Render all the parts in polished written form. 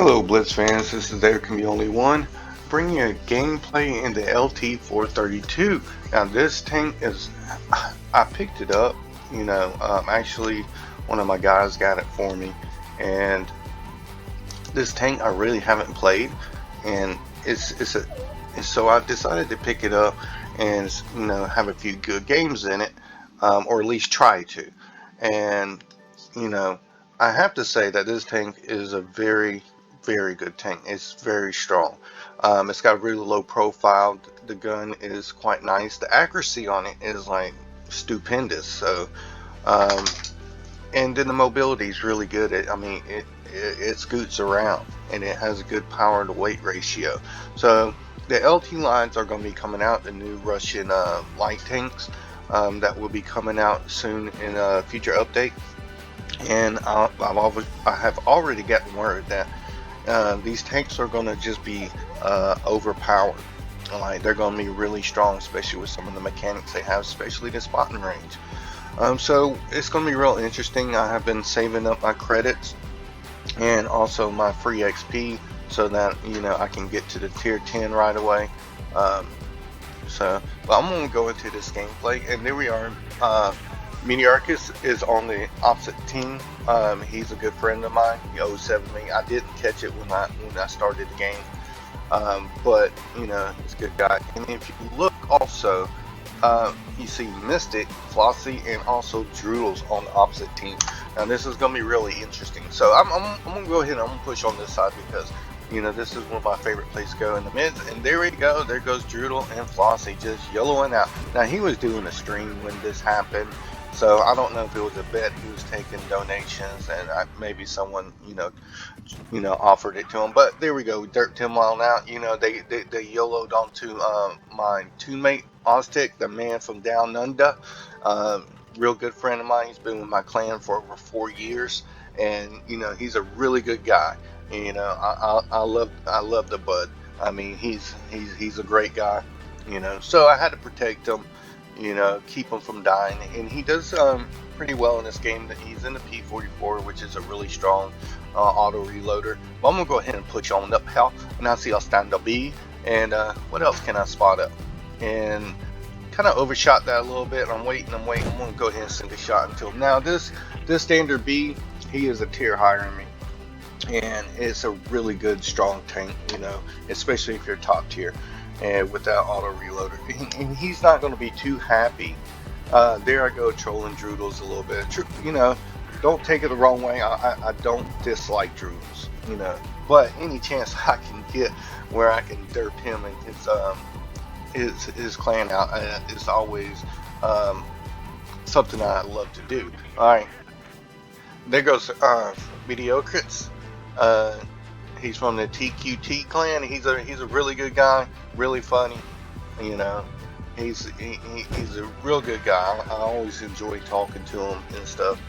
Hello Blitz fans, this is Thercanonlybeone bringing you a gameplay in the LT-432. Now this tank is, I picked it up, actually one of my guys got it for me, and this tank I really haven't played, and so I decided to pick it up and have a few good games in it, or at least try to. And I have to say that this tank is a very good tank. It's very strong. It's got a really low profile. The gun is quite nice. The accuracy on it is like stupendous. So um, and then the mobility is really good. It scoots around, and it has a good power to weight ratio. So the LT lines are going to be coming out, the new Russian light tanks that will be coming out soon in a future update. And I have already gotten word that these tanks are going to just be overpowered. Like, they're going to be really strong, especially with some of the mechanics they have, especially the spotting range. So it's going to be real interesting. I have been saving up my credits and also my free XP so that I can get to the tier 10 right away. But I'm going to go into this gameplay, and there we are. Meteoricus is on the opposite team. He's a good friend of mine. He 07 me. I didn't catch it when I started the game, but he's a good guy. And if you look also, you see Mystic, Flossie, and also Droodles on the opposite team. Now this is going to be really interesting. So I'm going to go ahead and I'm going to push on this side because this is one of my favorite places to go in the mids. And there we go. There goes Droodle and Flossie just yellowing out. Now he was doing a stream when this happened. So I don't know if it was a bet he was taking donations, and maybe someone offered it to him. But there we go, Dirt 10 mile out. They YOLO'd onto my teammate Oztech, the man from Down Under. Real good friend of mine. He's been with my clan for over 4 years, and he's a really good guy. I love the bud. I mean, he's a great guy. So I had to protect him. Keep him from dying, and he does pretty well in this game. He's in the P44, which is a really strong auto reloader. But I'm gonna go ahead and push on up hell, and I see I'll stand up B. And what else can I spot up? And kind of overshot that a little bit. I'm waiting. I'm gonna go ahead and send a shot into him. Now this standard B, he is a tier higher than me, and it's a really good strong tank. Especially if you're top tier. And with that auto reloader, and he's not going to be too happy. There I go, trolling Droodles a little bit. Don't take it the wrong way. I don't dislike Droodles, but any chance I can get where I can derp him and his clan out is always something I love to do. All right, there goes Meteoricus. He's from the TQT clan. He's a really good guy, really funny. He's a real good guy. I always enjoy talking to him and stuff.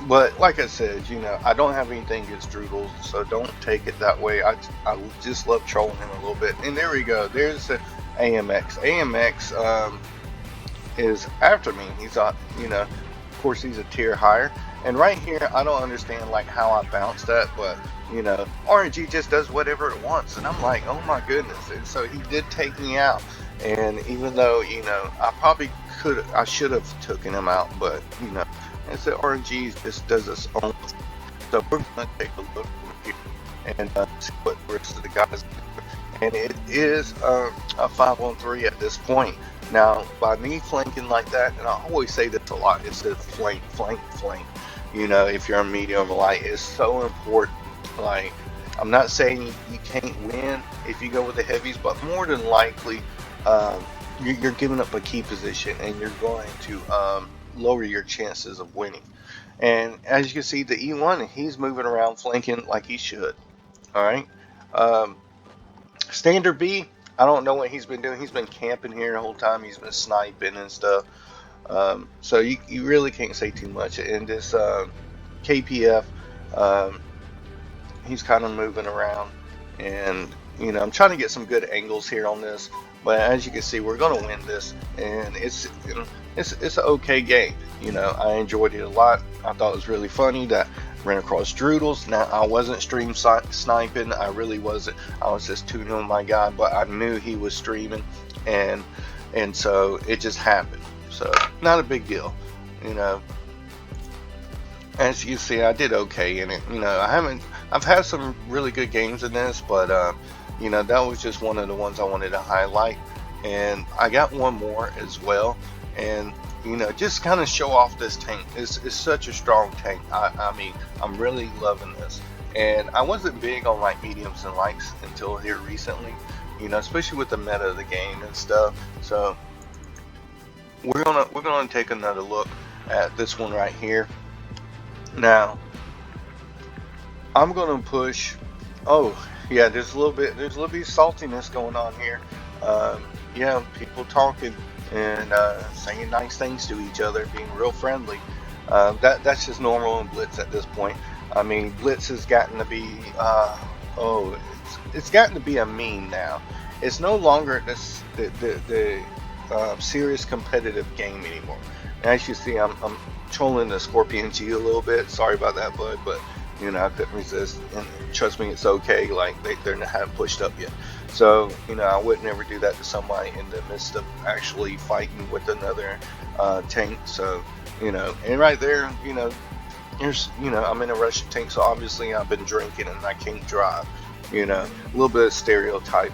But like I said, I don't have anything against Droodles, so don't take it that way. I just love trolling him a little bit. And there we go. There's the AMX. AMX is after me. He's of course he's a tier higher. And right here, I don't understand like how I bounced that, but RNG just does whatever it wants, and I'm like, oh my goodness. And so he did take me out, and even though I should have taken him out, but it's the RNG just does its own. So we're gonna take a look here and see what the rest of the guys do. And it is a 5-on-3 at this point. Now, by me flanking like that, and I always say this a lot, it's the flank. If you're a medium or light, it's so important. Like, I'm not saying you can't win if you go with the heavies, but more than likely, you're giving up a key position, and you're going to lower your chances of winning. And as you can see, the E1, he's moving around flanking like he should. All right. Standard B, I don't know what he's been doing. He's been camping here the whole time. He's been sniping and stuff. So you really can't say too much. And this KPF, he's kind of moving around, and I'm trying to get some good angles here on this. But as you can see, we're going to win this, and it's an okay game. I enjoyed it a lot. I thought it was really funny that ran across Droodles. Now I wasn't stream sniping, I really wasn't. I was just tuning on my guy, but I knew he was streaming, and so it just happened. So not a big deal, you know. As you see, I did okay in it. You know, I've had some really good games in this, but you know, that was just one of the ones I wanted to highlight. And I got one more as well. And you know, just kind of show off this tank. It's such a strong tank. I mean, I'm really loving this. And I wasn't big on like mediums and lights until here recently. You know, especially with the meta of the game and stuff. So we're gonna take another look at this one right here. Now, I'm gonna push. Oh, yeah. There's a little bit of saltiness going on here. Yeah, people talking and saying nice things to each other, being real friendly. That's just normal in Blitz at this point. I mean, Blitz has gotten to be it's gotten to be a meme now. It's no longer the serious competitive game anymore. And as you see, I'm trolling the Scorpion G a little bit. Sorry about that, bud, but you know, I couldn't resist. And trust me, it's okay. Like they're not haven't pushed up yet. So you know, I would never do that to somebody in the midst of actually fighting with another tank. So you know, and right there, you know, I'm in a Russian tank, so obviously I've been drinking and I can't drive. You know, a little bit of stereotype.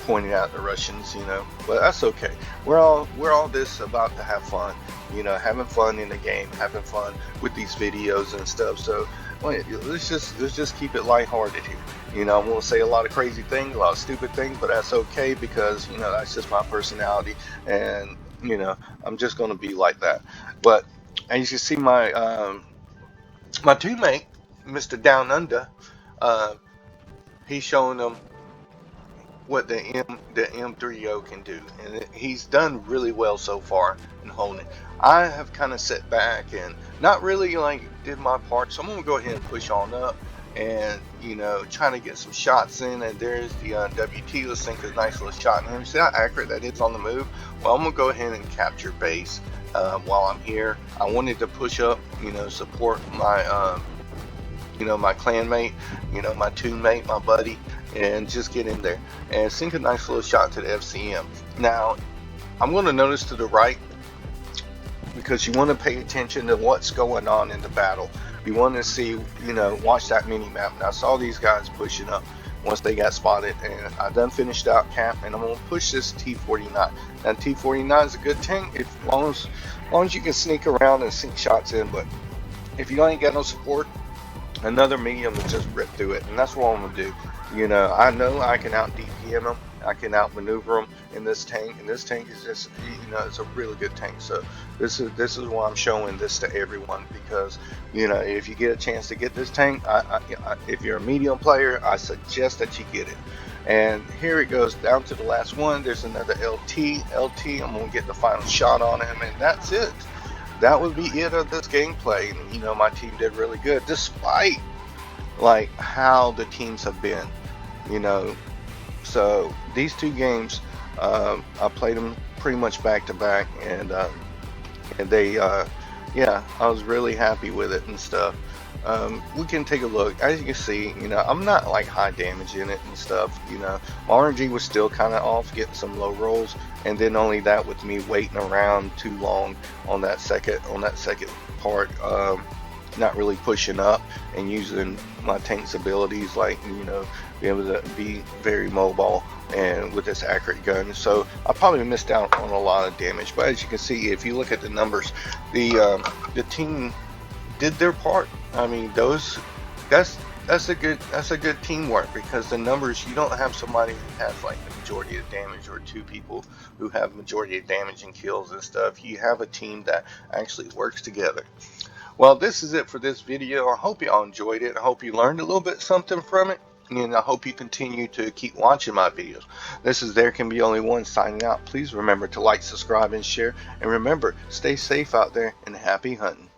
Pointing out the Russians, you know, but that's okay. We're all this about to have fun, you know, having fun in the game, having fun with these videos and stuff. So let's just keep it lighthearted here. You know, I'm gonna say a lot of crazy things, a lot of stupid things, but that's okay because you know that's just my personality, and you know I'm just gonna be like that. But as you see, my my teammate, Mr. Down Under, he's showing them what the M30 can do, and he's done really well so far in holding it. I have kind of sat back and not really like did my part, so I'm gonna go ahead and push on up and you know trying to get some shots in. And there's the WT. Let's think a nice little shot in him. See how accurate that is on the move. Well, I'm gonna go ahead and capture base while I'm here. I wanted to push up, you know, support my you know, my clanmate, you know, my teammate, my buddy, and just get in there and sink a nice little shot to the FCM. Now, I'm going to notice to the right because you want to pay attention to what's going on in the battle. You want to see, you know, watch that mini map. Now, I saw these guys pushing up once they got spotted, and I done finished out camp, and I'm going to push this T49. Now, T49 is a good tank as long as you can sneak around and sink shots in, but if you ain't got no support, another medium will just rip through it, and that's what I'm gonna do. You know I can out DPM them, I can outmaneuver them in this tank, and this tank is just, you know, it's a really good tank. So this is why I'm showing this to everyone, because you know if you get a chance to get this tank, if you're a medium player, I suggest that you get it. And here it goes down to the last one. There's another LT. I'm gonna get the final shot on him, and that's it. That would be it of this gameplay. And, you know, my team did really good despite like how the teams have been, you know. So these two games, I played them pretty much back to back, and they yeah, I was really happy with it and stuff. We can take a look. As you can see, you know, I'm not like high damage in it and stuff. You know, my RNG was still kind of off, getting some low rolls, and then only that with me waiting around too long on that second part, not really pushing up and using my tank's abilities, like, you know, be able to be very mobile and with this accurate gun. So I probably missed out on a lot of damage, but as you can see, if you look at the numbers, the team did their part. I mean, that's a good teamwork, because the numbers, you don't have somebody who has like the majority of damage or two people who have majority of damage and kills and stuff. You have a team that actually works together. Well, this is it for this video. I hope you all enjoyed it. I hope you learned a little bit something from it, and I hope you continue to keep watching my videos. This is There Can Be Only One signing out. Please remember to like, subscribe, and share, and remember, stay safe out there and happy hunting.